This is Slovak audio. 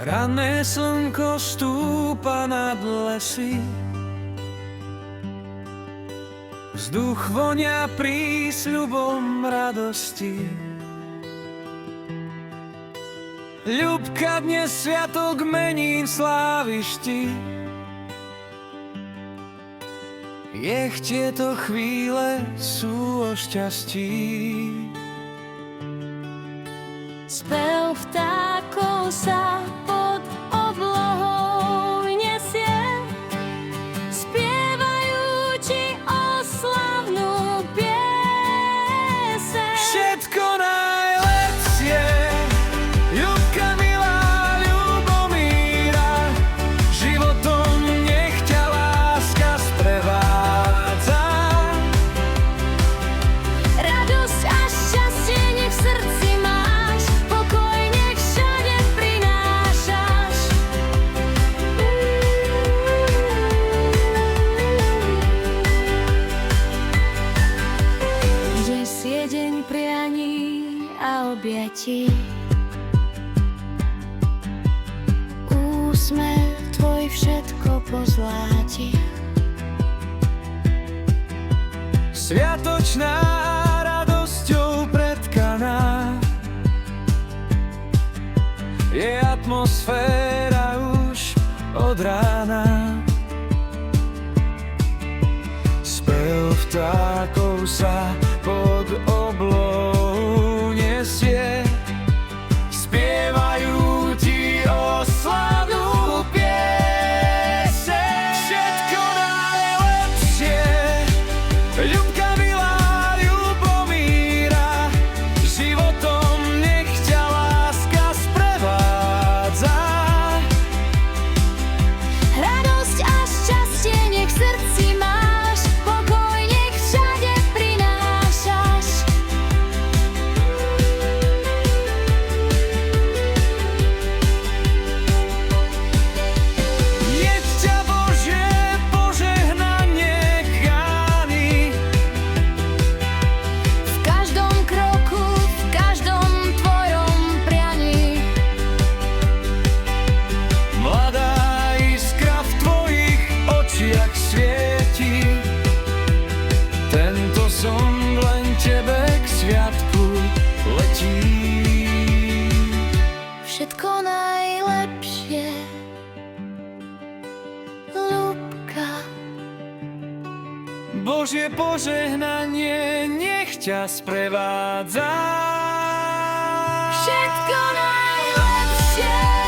Ranné slnko stúpa nad lesy, vzduch vonia prísľubom radosti. Ľubka, dnes sviatok menín sláviš ty. Nech tieto chvíle sú o šťastí. Spev vtákov sa pod oblohou nesie, spievajú ti oslavnú pieseň. Všetko najlepšie, Ľubka milá Ľubomíra, životom nech ťa láska sprevádza. Radosť a šťastie nech v srdci máš, pokoj nech všade prinášaš. Dnes je deň prianí a objatí, úsmev tvoj všetko pozláti. Sviatočná radosťou pretkaná je atmosféra už od rána. Spev vtákov sa pod oblohou nesie, spievajú ti oslavnú pieseň. Všetko najlepšie, Ľubka milá Ľubomíra, životom nech ťa láska sprevádza. Radosť a šťastie nech v srdci máš, pokoj nech všade prinášaš. Nech ťa Božie požehnanie chráni, V každom kroku, v každom tvojom prianí. mladá iskra v tvojich očiach svieti. Tento som len tebe k sviatku letí. Všetko najlepšie, Ľubka. Božie požehnanie nech ťa sprevádza. Všetko najlepšie.